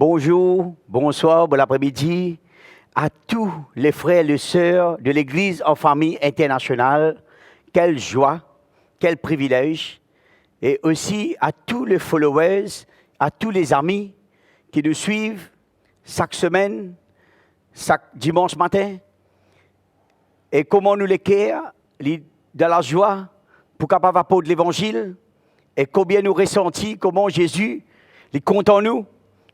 Bonjour, bonsoir, bon après-midi à tous les frères et les sœurs de l'Église en famille internationale. Quelle joie, quel privilège. Et aussi à tous les followers, à tous les amis qui nous suivent chaque semaine, chaque dimanche matin. Et comment nous les cœurs, dans la joie, pour capable apporter l'évangile. Et combien nous ressentons, comment Jésus est content nous.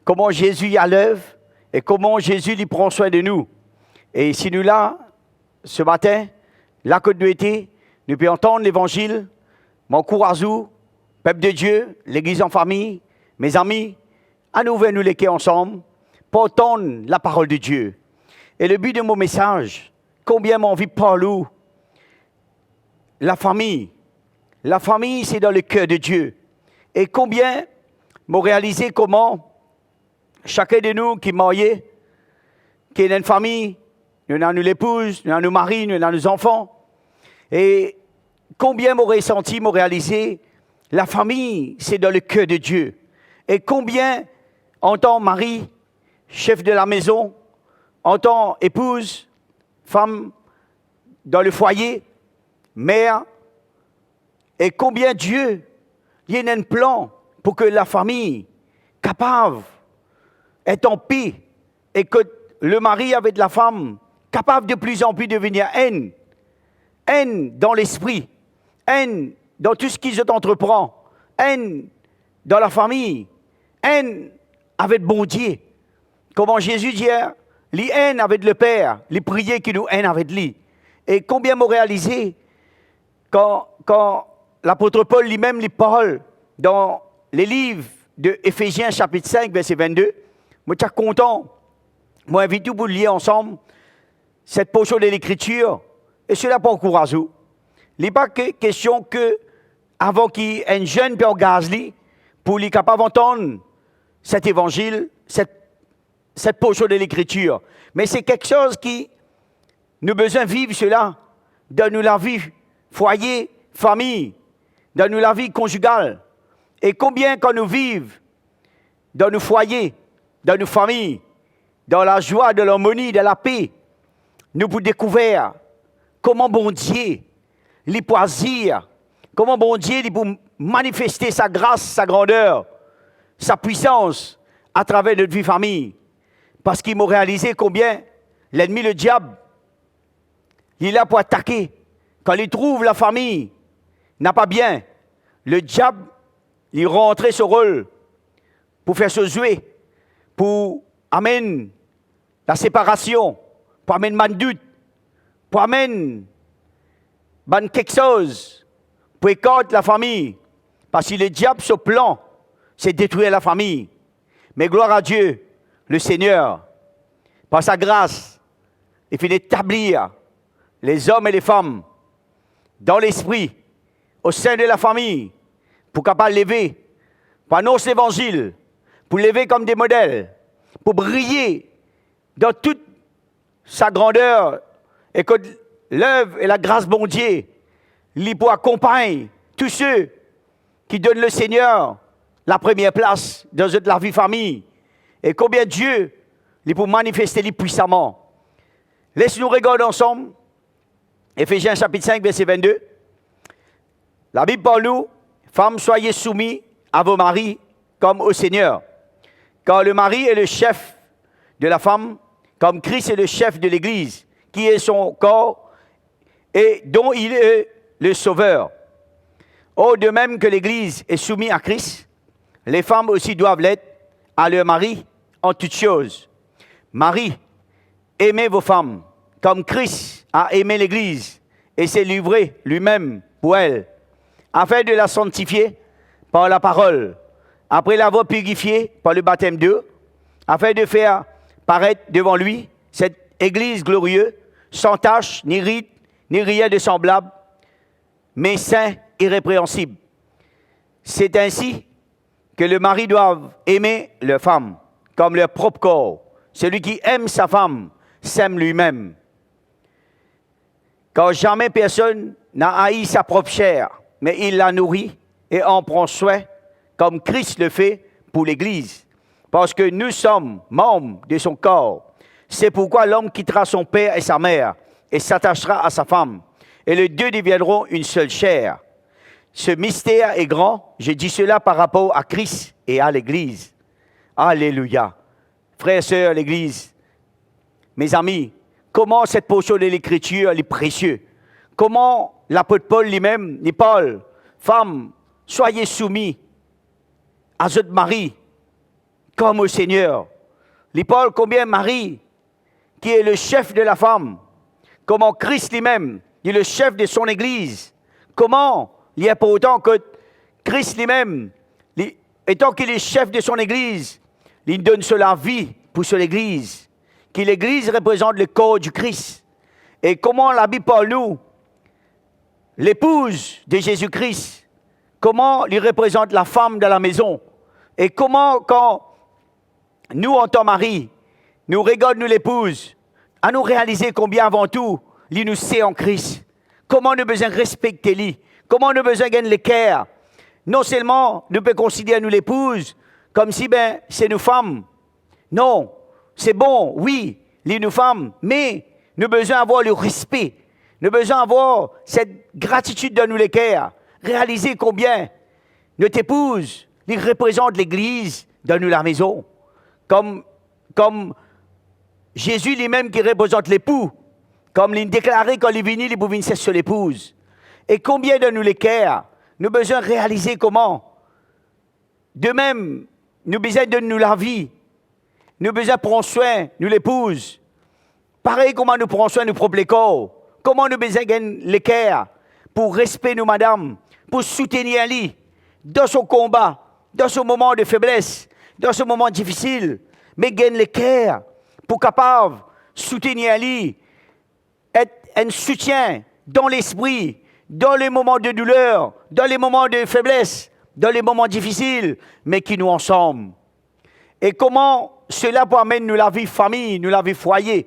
Comment Jésus est à l'œuvre et comment Jésus lui prend soin de nous. Et si nous là, ce matin, là que nous étions, nous pouvons entendre l'évangile, m'encourage, peuple de Dieu, l'église en famille, mes amis, à nous venir nous léquer ensemble pour entendre la parole de Dieu. Et le but de mon message, combien m'en envie de parler, la famille, c'est dans le cœur de Dieu. Et combien m'ont réalisé comment chacun de nous qui est marié, qui est une famille, nous avons l'épouse, nous avons nos maris, nous avons nos enfants. Et combien m'ont ressenti, m'ont réalisé, la famille, c'est dans le cœur de Dieu. Et combien, en tant que mari, chef de la maison, en tant qu'épouse, femme dans le foyer, mère, et combien Dieu, il y a un plan pour que la famille capable est en paix et que le mari avec la femme capable de plus en plus devenir haine dans l'esprit, haine dans tout ce qu'ils entreprennent, haine dans la famille, haine avec le bon Dieu. Comment Jésus dit, les haine avec le Père, les prières qui nous haine avec lui. Et combien m'ont réalisé quand l'apôtre Paul lui-même lui parle dans les livres de Éphésiens chapitre 5 verset 22. Moi, je suis content. Moi, invite vous pour lire ensemble cette portion de l'Écriture. Et cela pour encourager. Il n'est pas question que, avant qu'il y ait un jeune qui engage pour lui capable d'entendre cet évangile, cette portion de l'Écriture. Mais c'est quelque chose qui nous besoin de vivre cela, dans nous la vie foyer, famille, dans nous la vie conjugale. Et combien quand nous vivons dans nos foyers, dans nos familles, dans la joie, de l'harmonie, de la paix, nous pouvons découvrir comment bon Dieu lui poisir, comment bon Dieu lui pour manifester sa grâce, sa grandeur, sa puissance à travers notre vie famille. Parce qu'il m'a réalisé combien l'ennemi, le diable, il est là pour attaquer. Quand il trouve la famille n'a pas bien, le diable, il rentre ce rôle pour faire se jouer, pour amener la séparation, pour amener le doute, pour amener quelque chose, pour écarter la famille. Parce que le diable, ce plan, c'est détruire la famille. Mais gloire à Dieu, le Seigneur, par sa grâce, il fait établir les hommes et les femmes dans l'esprit, au sein de la famille, pour capable lever, pour annoncer l'évangile, pour lever comme des modèles, pour briller dans toute sa grandeur, et que l'œuvre et la grâce bon Dieu, lui pour accompagner tous ceux qui donnent le Seigneur la première place dans la vie famille. Et combien Dieu, lui pour manifester lui puissamment. Laisse-nous regarder ensemble, Éphésiens chapitre 5, verset 22. La Bible parle nous, femmes, soyez soumis à vos maris comme au Seigneur. Car le mari est le chef de la femme, comme Christ est le chef de l'Église, qui est son corps et dont il est le sauveur. Or, de même que l'Église est soumise à Christ, les femmes aussi doivent l'être à leur mari en toutes choses. Marie, aimez vos femmes, comme Christ a aimé l'Église et s'est livré lui-même pour elle, afin de la sanctifier par la parole, après l'avoir purifiée par le baptême d'eau, afin de faire paraître devant lui cette Église glorieuse, sans tache, ni ride, ni rien de semblable, mais saint, irrépréhensible. C'est ainsi que le mari doit aimer leur femme comme leur propre corps. Celui qui aime sa femme s'aime lui-même. Car jamais personne n'a haï sa propre chair, mais il la nourrit et en prend soin, comme Christ le fait pour l'Église, parce que nous sommes membres de son corps. C'est pourquoi l'homme quittera son père et sa mère et s'attachera à sa femme. Et les deux deviendront une seule chair. Ce mystère est grand. Je dis cela par rapport à Christ et à l'Église. Alléluia. Frères et sœurs, l'Église, mes amis, comment cette portion de l'Écriture est précieuse. Comment l'apôtre Paul lui-même, dit Paul, femmes, soyez soumis à votre mari comme au Seigneur. Les Paul, combien Marie, qui est le chef de la femme, comment Christ lui-même est le chef de son Église. Comment il y a pour autant que Christ lui-même, étant qu'il est chef de son Église, il donne la vie pour son Église, que l'Église représente le corps du Christ. Et comment la Bible parle nous, l'épouse de Jésus-Christ, comment il représente la femme de la maison. Et comment quand nous, en tant que mari, nous regardons nous l'épouse, à nous réaliser combien avant tout, il nous sait en Christ. Comment nous besoin respecter lui, comment nous besoin gagner l'équerre. Non seulement nous pouvons considérer nous l'épouse comme si c'est nous femmes. Non, c'est bon, oui, les nous femmes, mais nous besoin avoir le respect. Nous besoin avoir cette gratitude de nous l'équerre. Réaliser combien notre épouse, il représente l'Église dans nous la maison. Comme Jésus lui-même qui représente l'époux. Comme il déclarait quand il est venu, il pouvait venir sur l'épouse. Et combien de nous l'équerre, nous besoin réaliser comment. De même, nous besoin de nous la vie. Nous besoin prendre soin, nous l'épouse. Pareil comment nous prenons soin de nos propres corps. Comment nous besoin gagner l'équerre pour respecter nous, madame, pour soutenir lui dans son combat, dans ce moment de faiblesse, dans ce moment difficile. Mais gagner l'équerre pour capable soutenir lui, être un soutien dans l'esprit, dans les moments de douleur, dans les moments de faiblesse, dans les moments difficiles, mais qui nous ensemble. Et comment cela peut amener nous la vie famille, nous la vie foyer,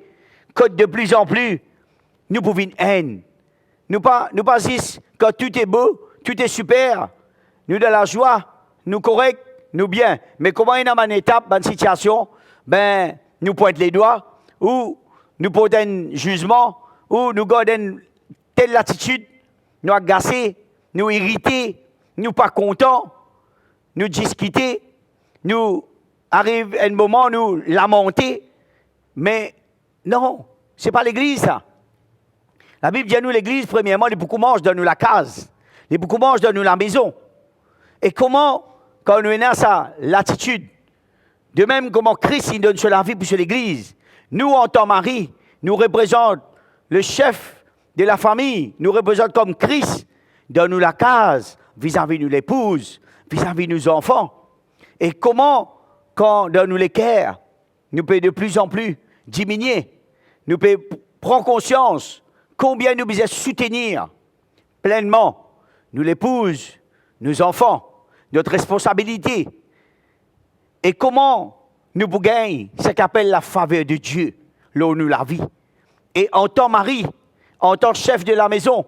que de plus en plus, nous pouvons une haine. Nous pas juste quand tout est beau, tout est super, nous de la joie, nous correct, nous bien. Mais comment il y a une étape, une situation, nous pointons les doigts, ou nous portons un jugement, ou nous gardons telle attitude, nous agacés, nous irrités, nous pas contents, nous discuter, nous arrive un moment, nous lamenter. Mais non, ce n'est pas l'Église, ça. La Bible dit à nous, l'Église, premièrement, les beaucoup mangent, donne-nous la case. Les beaucoup mangent, donne-nous la maison. Et comment, quand nous avons ça, l'attitude, de même comment Christ il donne sur la vie pour sur l'Église, nous, en tant que mari, nous représentons le chef de la famille, nous représentons comme Christ, donne-nous la case vis-à-vis de l'épouse, vis-à-vis de nos enfants. Et comment, quand donne-nous l'équerre, nous pouvons de plus en plus diminuer, nous pouvons prendre conscience combien nous devons soutenir pleinement nous l'épouse, nos enfants, notre responsabilité. Et comment nous pouvons gagner ce qu'appelle la faveur de Dieu, là où nous la vie. Et en tant que mari, en tant que chef de la maison,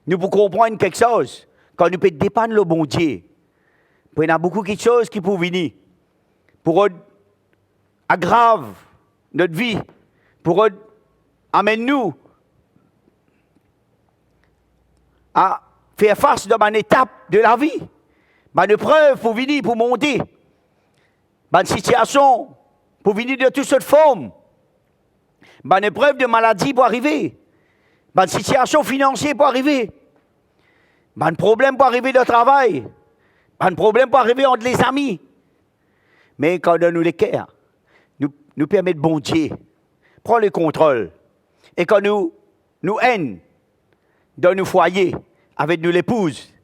nous pouvons comprendre quelque chose. Quand nous pouvons dépendre le bon Dieu, il y a beaucoup de choses qui peuvent venir pour aggraver notre vie, pour amener nous à faire face à une étape de la vie. Une épreuve pour venir, pour monter. Une situation pour venir de toutes sortes de formes. Une épreuve de maladie pour arriver. Une situation financière pour arriver. Un problème pour arriver de travail. Un problème pour arriver entre les amis. Mais quand nous l'équerre, nous permet de bon Dieu, prendre le contrôle. Et quand nous haine dans nos foyers, avec nous l'épouse,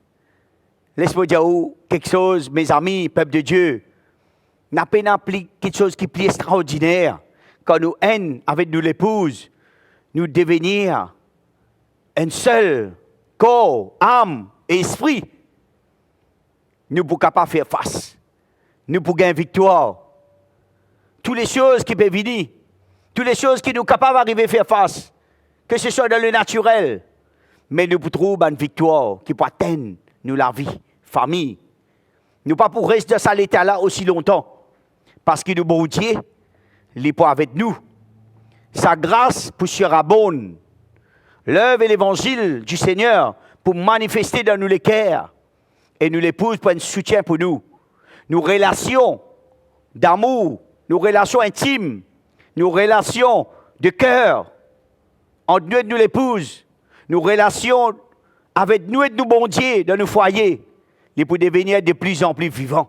laisse-moi dire quelque chose, mes amis, peuple de Dieu, n'a pas appris quelque chose qui est plus extraordinaire. Quand nous haine avec nous l'épouse, nous devenir un seul corps, âme et esprit. Nous ne pouvons pas faire face. Nous pouvons gagner victoire. Toutes les choses qui peuvent venir, toutes les choses qui nous sont capables d'arriver à faire face, que ce soit dans le naturel, mais nous pouvons trouver une victoire qui peut atteindre nous la vie, famille. Nous pas pour rester dans cet état-là aussi longtemps. parce qu'il nous bon Dieu, il est pas avec nous. Sa grâce pour surabonde. L'œuvre et l'évangile du Seigneur pour manifester dans nous les cœurs. Et nous l'épouse pour un soutien pour nous. Nos relations d'amour, nos relations intimes, nos relations de cœur entre nous et nous l'épouse, nos relations avec nous et nous bon Dieu dans nos foyers, ils pour devenir de plus en plus vivants.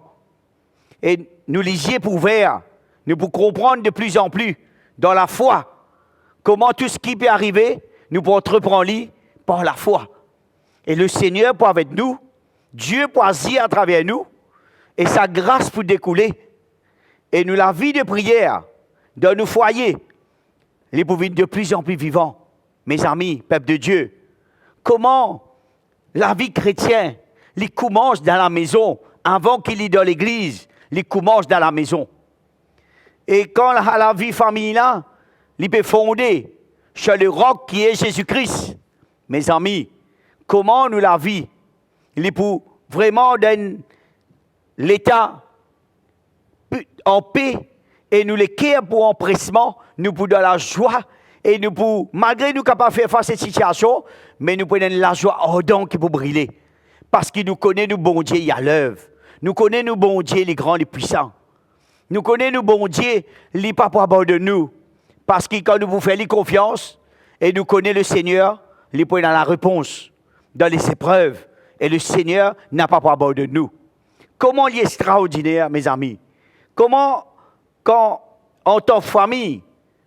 Et nous les yeux ouverts, nous pour comprendre de plus en plus dans la foi comment tout ce qui peut arriver, nous pouvons entreprendre par la foi. Et le Seigneur pour avec nous, Dieu pour agir à travers nous, et sa grâce pour découler. Et nous, la vie de prière dans nos foyers, les pour vivre de plus en plus vivants. Mes amis, peuple de Dieu, comment la vie chrétienne, les commence dans la maison, avant qu'il y dans l'église, les commence dans la maison. Et quand la vie familiale, il peut fonder sur le roc qui est Jésus-Christ. Mes amis, comment nous la vie, il est pour vraiment dans l'état en paix et nous les cœurs pour empressement, nous pour dans la joie et nous pour, malgré nous capables de faire face à cette situation, mais nous prenons la joie ardente qui peut briller. Parce qu'il nous connaît, nous bon Dieu, il y a l'œuvre. Nous connaît, nous bon Dieu, les grands, les puissants. Nous connaît, nous bon Dieu, les pas pour abandonner nous. Parce que quand nous vous faisons confiance et nous connaît le Seigneur, les points dans la réponse, dans les épreuves. Et le Seigneur n'a pas pour abandonner nous. Comment il est extraordinaire, mes amis. Comment, quand, en tant que famille,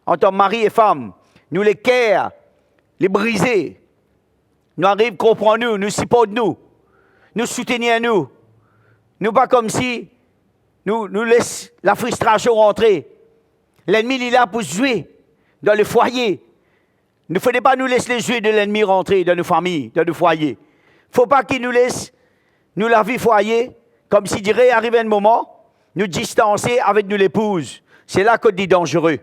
en tant que mari et femme, nous les cœurs, les brisés, nous arrivons à comprendre nous, nous supportons nous soutenir nous. Nous pas comme si nous laissons la frustration rentrer. L'ennemi il est là pour jouer dans le foyer. Ne faudrait pas nous laisser les jouets de l'ennemi rentrer dans nos familles, dans nos foyers. Il ne faut pas qu'il nous laisse, nous la vie foyer, comme s'il dirait, arriver un moment, nous distancer avec nous l'épouse. C'est là qu'on dit dangereux.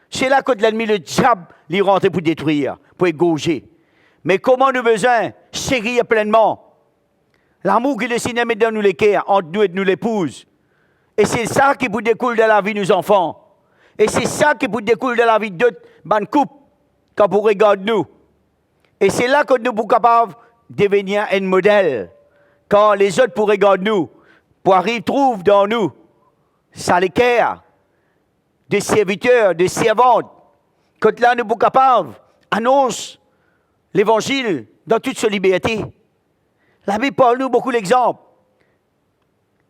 C'est là que l'ennemi, le diable, il rentre pour détruire, pour égauger. Mais comment nous besoin chérir pleinement l'amour que le Seigneur met dans nous les cœurs, entre nous et nous l'épouse. Et c'est ça qui vous découle de la vie de nos enfants. Et c'est ça qui vous découle de la vie d'autres bonnes couples quand vous regardez nous. Et c'est là que nous sommes capables de devenir un modèle. Quand les autres pour regarder nous, pour arriver trouvent dans nous, ça les cœurs de serviteurs, de servantes. Quand là nous sommes capables d'annoncer l'évangile dans toute sa liberté. La Bible parle nous beaucoup d'exemples.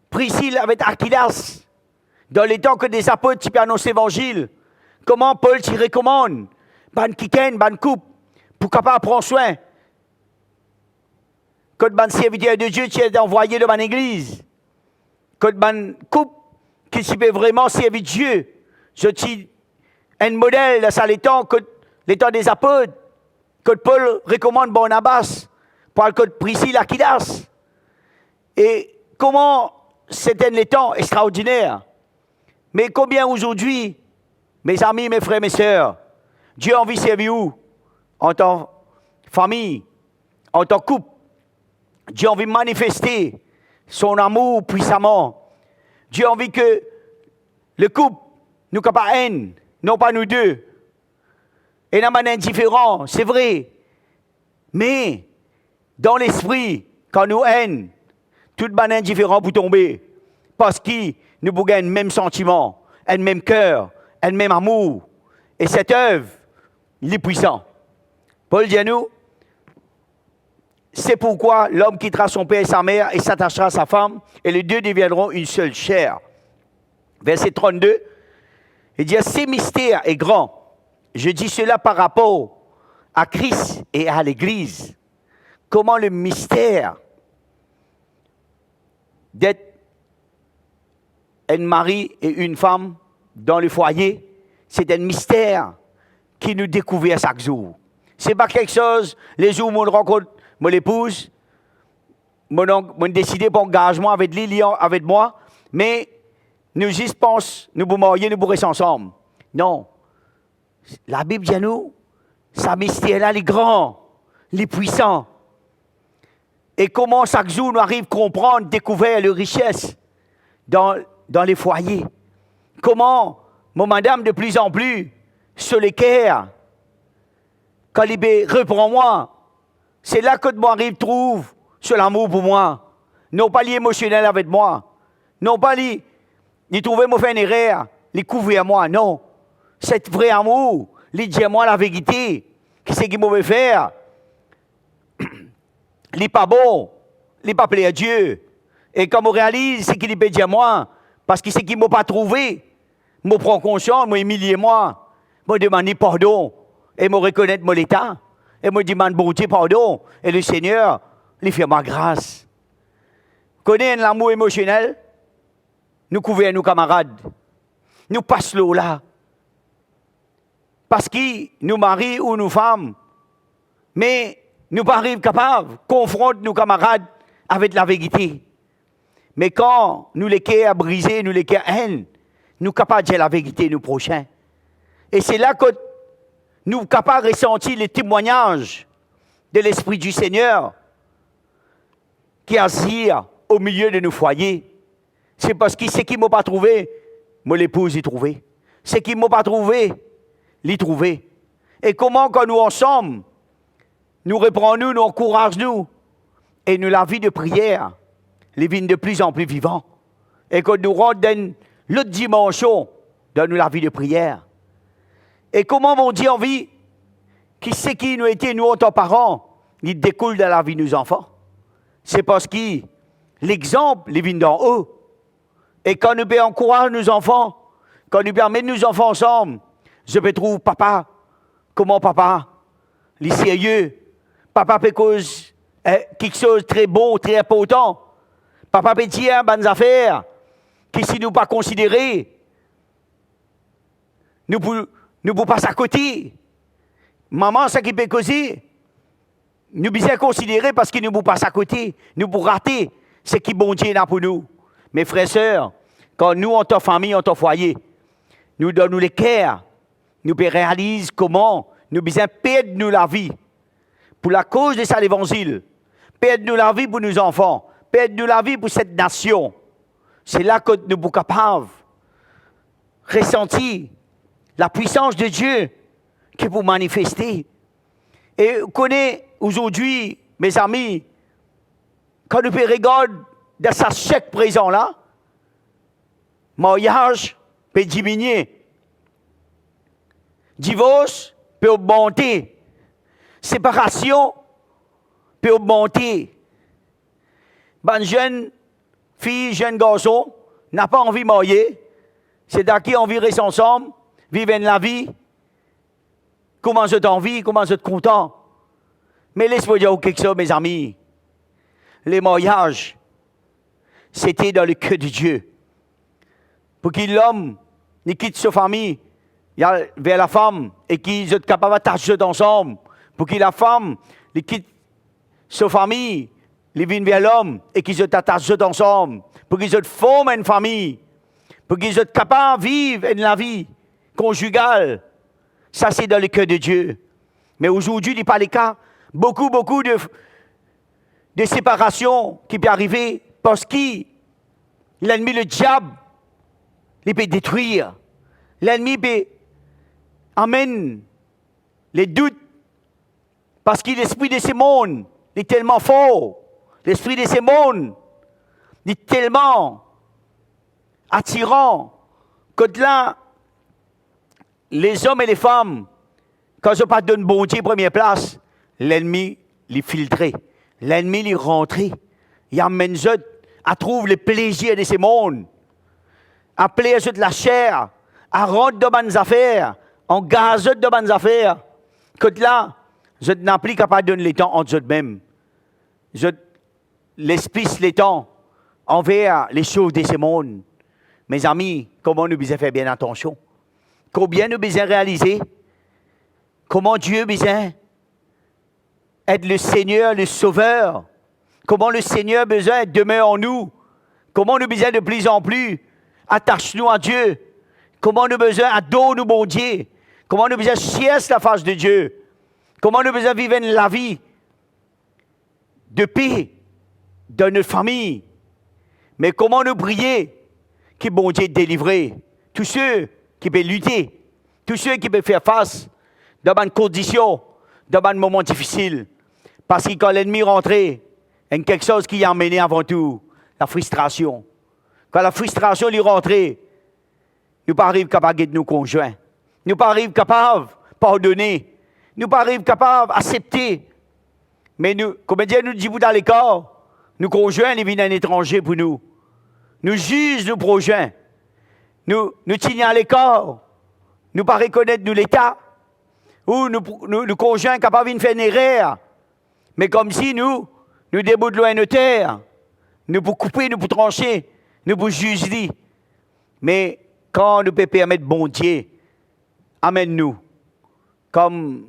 Priscille avec Aquilas, dans les temps que des apôtres qui annoncent l'évangile, comment Paul t'y recommande, ban kiken, ban coupe, pour capable prendre soin. Quand ban serviteur de Dieu qui est envoyé de ban église, quand ban coupe qui s'y peut vraiment servir Dieu, je suis un modèle dans ça les temps des apôtres, que Paul recommande Barnabas, par que Priscille Aquilas. Et comment c'était les temps extraordinaires. Mais combien aujourd'hui, mes amis, mes frères, mes sœurs, Dieu a envie de servir où? En tant que famille, en tant que couple. Dieu a envie de manifester son amour puissamment. Dieu a envie que le couple nous capable haine, non pas nous deux. Et dans un indifférent, c'est vrai. Mais dans l'esprit, quand nous haine, tout le monde indifférent pour tomber. Parce que nous avons le même sentiment, le même cœur, le même amour. Et cette œuvre, il est puissant. Paul dit à nous, c'est pourquoi l'homme quittera son père et sa mère et s'attachera à sa femme, et les deux deviendront une seule chair. Verset 32, il dit, ce mystère est grand. Je dis cela par rapport à Christ et à l'Église. Comment le mystère d'être un mari et une femme dans le foyer, c'est un mystère qui nous découvre chaque jour. Ce n'est pas quelque chose, les jours où on rencontre mon épouse, on décide pour engagement avec lui, avec moi, mais nous juste pensons, nous vous marier, nous vous rester ensemble. Non. La Bible dit à nous, ce mystère-là, il est grand, il est puissant. Et comment chaque jour nous arrive à comprendre, découvrir les richesses dans les foyers. Comment mon madame de plus en plus se l'équerre. Quand il reprend moi, c'est là que moi arrive trouve sur l'amour pour moi. Non pas l'émotionnel avec moi. Non pas il trouver mon faire une erreur, il couvrir moi. Non. C'est vrai amour, il dit à moi la vérité. Qui c'est qui mauvais faire? Il n'est pas bon, il n'est pas plaît à Dieu. Et quand on réalise, c'est qu'il peut dire à moi, parce que c'est qu'il ne m'a pas trouvé. Je prends conscience, je m'humilie moi. Je demande pardon. Et je reconnais mon état. Et je demande bon Dieu pardon. Et le Seigneur, il fait ma grâce. Connaissez l'amour émotionnel? Nous couvrons nos camarades. Nous passons l'eau là. Parce que nous maris ou nous femmes. Mais nous pas arrivons capables de confronter nos camarades avec la vérité. Mais quand nous les à briser, nous les haine, nous sommes capables de dire la vérité nous prochains. Et c'est là que nous sommes capables de ressentir les témoignages de l'Esprit du Seigneur qui assire au milieu de nos foyers. C'est parce que ce qui ne m'a pas trouvé, mon épouse y trouvé. Ce qui ne m'a pas trouvé, l'y trouvé. Et comment quand nous ensemble, nous reprenons, nous encourageons, et nous la vie de prière, les vignes de plus en plus vivants. Et que nous rentrons dans l'autre dimension de la vie de prière. Et comment mon Dieu en vie, qui sait qui nous était, nous en tant que parents, il découle de la vie de nos enfants. C'est parce que l'exemple, les vignes d'en haut. Et quand nous pouvons encourager nos enfants, quand nous pouvons mettre nos enfants ensemble, je peux trouver papa, comment papa, les sérieux, papa peut cause quelque chose de très beau, très important. Papa peut dire bonnes affaires, qui si nous pas considérer, nous pouvons passer à côté. Maman, ça qui peut causer, nous devons considérer parce que nous pouvons passer à côté, nous pouvons rater ce qui bon Dieu a pour nous. Mes frères et sœurs, quand nous, en tant que famille, en tant que foyer, nous donnons les cœurs, nous réalisons comment nous devons perdre nous la vie pour la cause de ça l'évangile, perdre nous la vie pour nos enfants, perdre nous la vie pour cette nation. C'est là que nous sommes capables de ressentir la puissance de Dieu qui peut manifester. Et vous connaissez aujourd'hui, mes amis, quand nous regardons dans ce chèque présent-là, mariage peut diminuer, divorce peut augmenter, séparation peut augmenter. Ben jeune fille, jeune garçon, n'a pas envie de marier, c'est d'acquis envie de rester ensemble, vivre la vie. Comment je t'envie, comment je te content. Mais laisse-moi dire quelque chose, mes amis. Les mariages, c'était dans le cœur de Dieu. Pour que l'homme ne quitte sa famille vers la femme et qu'ils soient capables d'attacher ensemble. Pour que la femme ne quitte sa famille, les viennent vers l'homme et qu'ils soient attachés ensemble. Pour qu'ils soient formés une famille. Pour qu'ils soient capables de vivre la vie conjugale. Ça, c'est dans le cœur de Dieu. Mais aujourd'hui, il n'est pas le cas. Beaucoup de séparations qui peuvent arriver parce que l'ennemi, le diable, il peut détruire. L'ennemi peut amener les doutes parce que l'esprit de ce monde est tellement fort. L'esprit de ce monde est tellement attirant que là, les hommes et les femmes, quand je parle d'un bon Dieu première place, l'ennemi les filtrer, l'ennemi les rentrer. Il amène eux à trouver le plaisir de ce monde, à plaire de la chair, à rendre de bonnes affaires, en gaz de bonnes affaires. Que là, je n'ai plus capable de donner les temps entre eux-mêmes. Je l'esprit les temps envers les choses de ce monde. Mes amis, comment nous devons faire bien attention? Combien nous devons réaliser comment Dieu besoin être le Seigneur, le Sauveur. Comment le Seigneur besoin demeure en nous. Comment nous besoin de plus en plus attache-nous à Dieu. Comment nous besoin adore nous bon Dieu. Comment nous besoin chercher la face de Dieu. Comment nous besoin vivre la vie de paix dans notre famille. Mais comment nous prier que bon Dieu délivrer tous ceux qui peuvent lutter, tous ceux qui peuvent faire face dans une condition, dans un moment difficile. Parce que quand l'ennemi rentre, il y a quelque chose qui a amené avant tout, la frustration. Quand la frustration lui rentre, nous pas arrivons capables de nous conjoindre. Nous pas arrivons capables de pardonner. Nous pas arrivons capables d'accepter. Mais nous, comme Dieu nous dit dans les corps, nous conjoints, ils viennent un étranger pour nous. Nous jugeons nos prochains. Nous tenons à l'écart. Nous pas reconnaître nous l'État. Ou nous conjoints capables de faire une erreur. Mais comme si nous déboutelons nos terres. Nous pour couper, nous pour trancher, nous pour juger. Mais quand nous pouvons permettre bon Dieu, amène-nous. Comme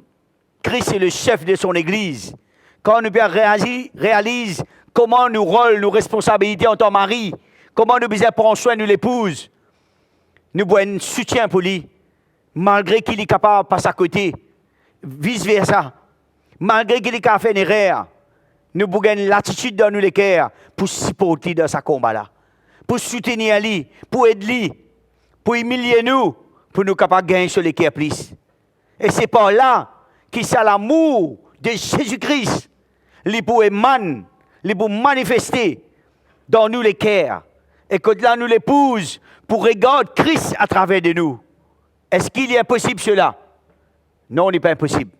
Christ est le chef de son Église. Quand nous réaliser comment nous rôle, nos responsabilités en tant que mari, comment nous besoin prendre soin de l'épouse, nous avons un soutien pour lui, malgré qu'il est capable de passer à côté, vice-versa. Malgré qu'il est capable de faire une erreur, nous avons l'attitude dans nous les cœurs pour supporter dans ce combat-là, pour soutenir lui, pour aider lui, pour humilier nous, pour nous capables de gagner sur les cœurs plus. Et c'est par là qu'il c'est l'amour de Jésus-Christ, il peut émaner, il peut manifester dans nous les cœurs. Et que là nous l'épouse pour regarder Christ à travers de nous. Est-ce qu'il est impossible cela? Non, il n'est pas impossible.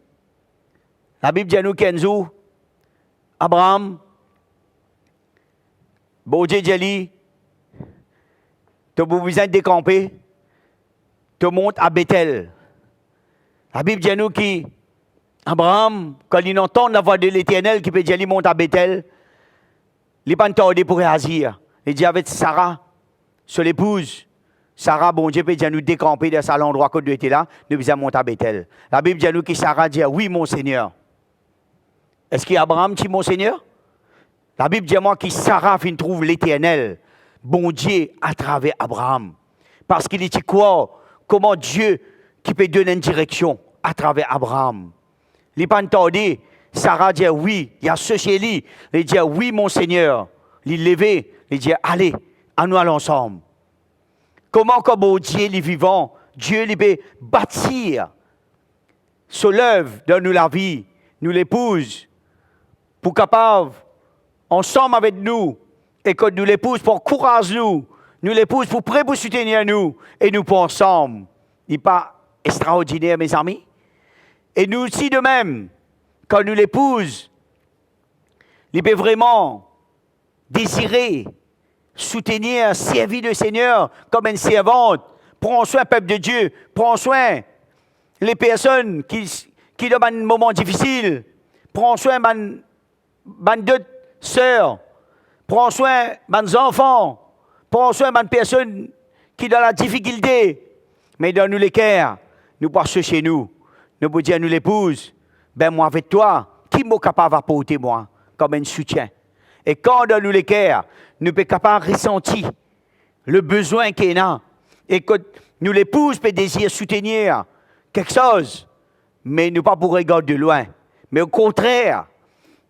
La Bible dit à nous qu'Enzo, Abraham, bon Dieu dit, tu as besoin de décamper, tu montes à Bethel. La Bible dit à nous qu'Abraham, quand il entend la voix de l'Éternel qui peut dire, il monte à Bethel, il n'est pas tardé pour réagir. Il dit avec Sarah, sur l'épouse, Sarah, bon Dieu, peut dire nous décamper de cet endroit où nous étions là, nous devons monter à Bethel. La Bible dit à nous que Sarah dit, oui, mon Seigneur. Est-ce qu'Abraham dit, mon Seigneur? La Bible dit à moi que Sarah trouve l'Éternel, bon Dieu, à travers Abraham. Parce qu'il dit quoi? Comment Dieu qui peut donner une direction à travers Abraham. Il n'est pas tardé. Sarah dit oui, il y a ce chez lui. Il dit oui, mon Seigneur. Il levé, il dit allez, à nous allons ensemble. Comment, comme Dieu est vivant, Dieu il peut bâtir ce l'œuvre dans nous la vie, nous l'épouse, pour capable, ensemble avec nous, et que nous l'épouse pour courage nous l'épouse pour prêt pour soutenir nous, et nous pour ensemble. Il n'est pas extraordinaire, mes amis? Et nous aussi de même, quand nous l'épouse, il peut vraiment désirer, soutenir, servir le Seigneur comme une servante, prendre soin du peuple de Dieu, prendre soin les personnes qui dans un moment difficile, prendre soin de deux sœurs, prendre soin des enfants, prendre soin des personnes qui dans la difficulté, mais dans nous les cœurs, nous passons chez nous. Nous pouvons dire à nous l'épouse, ben moi avec toi, qui m'est capable d'apporter moi comme un soutien? Et quand dans nous les cœurs, nous sommes capables de ressentir le besoin qu'il y a, et que nous l'épouse peut désirer soutenir quelque chose, mais nous pas pour regarder de loin, mais au contraire,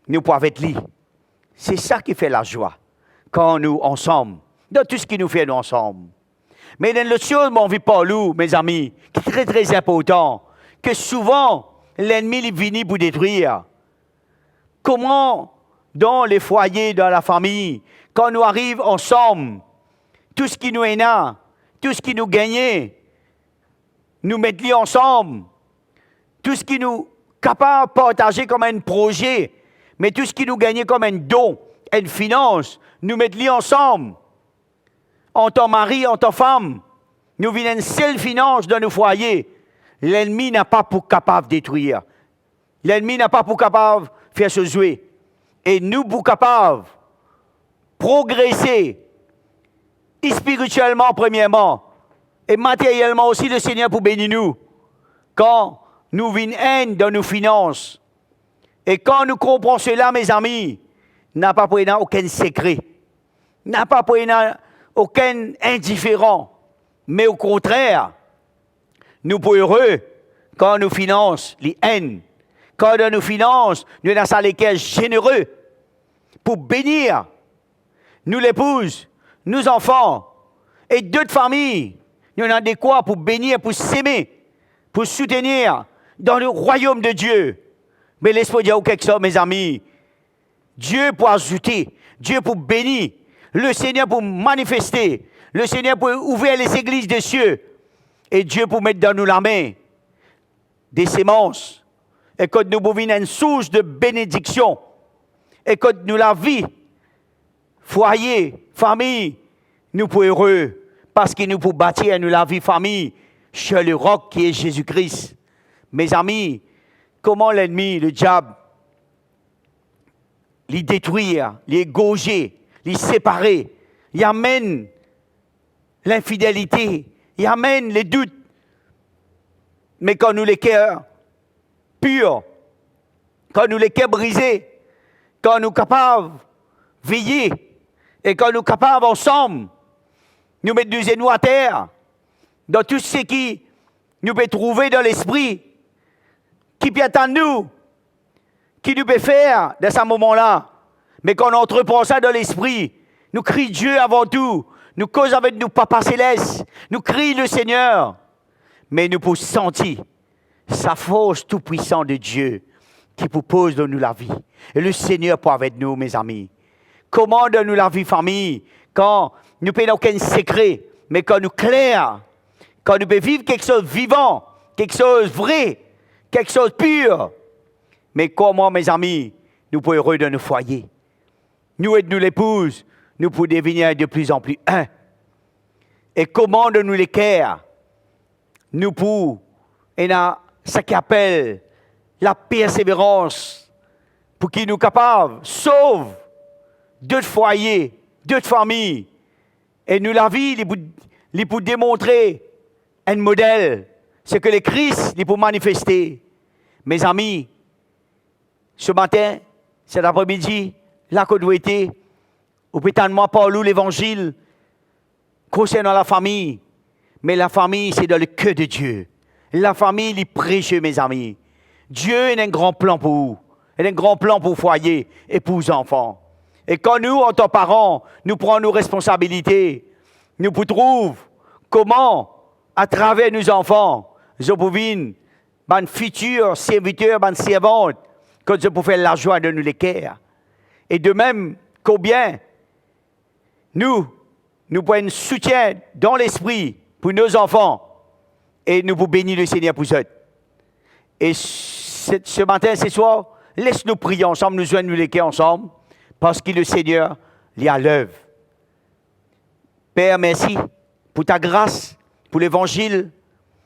nous pouvons être lui. C'est ça qui fait la joie, quand nous ensemble, dans tout ce qui nous fait nous ensemble. Mais dans l'autre chose, mon vie par nous, mes amis, qui est très très important, que souvent, l'ennemi il vient pour détruire. Comment, dans les foyers, dans la famille, quand nous arrivons ensemble, tout ce qui nous est là, tout ce qui nous gagne, nous mettons ensemble, tout ce qui nous capable de partager comme un projet, mais tout ce qui nous gagne comme un don, une finance, nous mettons ensemble. En tant que mari, en tant que femme, nous venons une seule finance dans nos foyers. L'ennemi n'a pas pour capable de détruire. L'ennemi n'a pas pour capable de faire se jouer. Et nous pour capable de progresser, spirituellement premièrement, et matériellement aussi le Seigneur pour bénir nous. Quand nous venons haine dans nos finances, et quand nous comprenons cela, mes amis, n'a pas pour aucun secret, n'a pas pour aucun indifférent, mais au contraire, nous sommes heureux quand nous finances les haines, quand dans nos finances, nous sommes dans lesquelles généreux pour bénir nous l'épouse, nos enfants et d'autres familles nous avons des quoi pour bénir, pour s'aimer, pour soutenir dans le royaume de Dieu. Mais laisse-moi dire quelque chose, mes amis. Dieu pour ajouter, Dieu pour bénir, le Seigneur pour manifester, le Seigneur pour ouvrir les églises des cieux, et Dieu pour mettre dans nous la main des semences, et que nous pouvons une source de bénédiction, et que nous la vie, foyer, famille, nous pouvons heureux, parce qu'il nous peut bâtir nous la vie famille sur le roc qui est Jésus-Christ. Mes amis, comment l'ennemi, le diable, les détruire, les gauger, les séparer, il amène l'infidélité, il amène les doutes. Mais quand nous les cœurs purs, quand nous les cœurs brisés, quand nous sommes capables de veiller et quand nous sommes capables ensemble, nous mettre deux genoux à terre, dans tout ce qui nous peut trouver dans l'esprit, qui peut attendre nous, qui nous peut faire dans ce moment-là. Mais quand on entreprend ça dans l'esprit, nous crions Dieu avant tout, nous causons avec nous Papa Céleste, nous crions le Seigneur, mais nous pouvons sentir sa force tout-puissante de Dieu qui propose de nous la vie. Et le Seigneur pour avec nous, mes amis. Comment donne-nous la vie, famille, quand nous ne payons aucun secret, mais quand nous clairs, quand nous pouvons vivre quelque chose de vivant, quelque chose de vrai, quelque chose de pur. Mais comment, mes amis, nous pouvons heureux de nos foyers. Nous et nous l'épouse, nous pouvons devenir de plus en plus un. Et comment de nous les cœurs, nous pouvons, et là, ce qui appelle la persévérance, pour qu'il nous capables, sauve d'autres foyers, d'autres familles. Et nous, la vie, il pour démontrer un modèle, ce que le Christ, il pour manifester. Mes amis, ce matin, cet après-midi, là que nous étions, au pétalement par l'évangile concernant la famille. Mais la famille, c'est dans le cœur de Dieu. La famille, il est précieux, mes amis. Dieu a un grand plan pour vous. Il a un grand plan pour le foyer et pour les enfants. Et quand nous, en tant que parents, nous prenons nos responsabilités, nous trouvons comment, à travers nos enfants, nous pouvons être futurs serviteurs, servantes, que nous pouvons faire la joie de nous les cœurs. Et de même, combien nous pouvons un soutien dans l'esprit pour nos enfants et nous pouvons bénir le Seigneur pour eux. Et ce matin, ce soir, laisse-nous prier ensemble, nous joindre les cœurs ensemble, parce que le Seigneur est à l'œuvre. Père, merci pour ta grâce, pour l'évangile,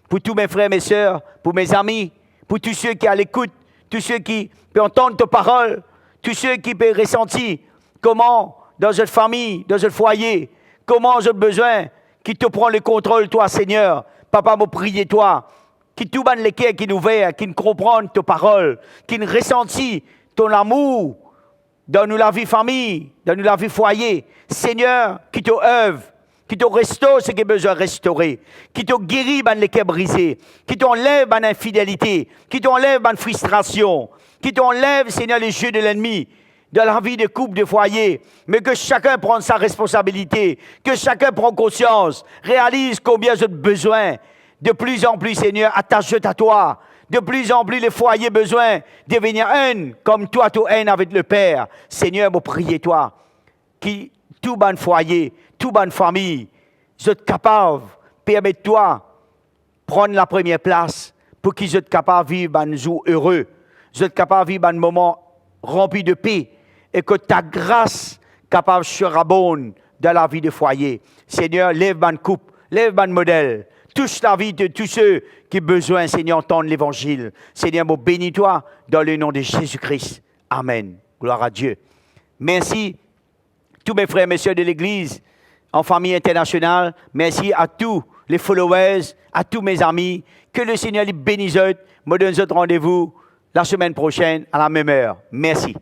pour tous mes frères et mes sœurs, pour mes amis, pour tous ceux qui sont à l'écoute, tous ceux qui peuvent entendre ta parole, tous ceux qui peuvent ressentir comment, dans cette famille, dans ce foyer, comment j'ai besoin qu'il te prend le contrôle, toi, Seigneur. Papa, me prier, toi, qui tout ban les cœurs qui nous verrent, qui nous comprennent ta parole, qui nous ressentent ton amour dans nous la vie famille, dans nous la vie foyer. Seigneur, qui te œuvre, qui te restaure ce qui est besoin de restaurer, qui te guérit les cœurs brisés, qui t'enlève l'infidélité, qui t'enlève la frustration, qui t'enlève, Seigneur, les jeux de l'ennemi, de la vie de couple, de foyer, mais que chacun prenne sa responsabilité, que chacun prenne conscience, réalise combien j'ai besoin, de plus en plus, Seigneur, attache à toi, de plus en plus les foyers besoin de devenir un, comme toi, tu es un avec le Père. Seigneur, me prier toi, qui tout bon foyer, tout bonne famille, vous êtes capable, permets-toi, prendre la première place pour qu'ils soient capables de vivre un jour heureux, vous êtes capable de vivre un moment rempli de paix, et que ta grâce capable sera bonne dans la vie de foyer. Seigneur, lève un couple, lève un modèle, touche la vie de tous ceux qui ont besoin, Seigneur, d'entendre l'évangile. Seigneur, bénis-toi dans le nom de Jésus-Christ. Amen. Gloire à Dieu. Merci, tous mes frères et mes sœurs de l'Église, en famille internationale. Merci à tous les followers, à tous mes amis. Que le Seigneur les bénisse. Me donne un rendez-vous la semaine prochaine à la même heure. Merci.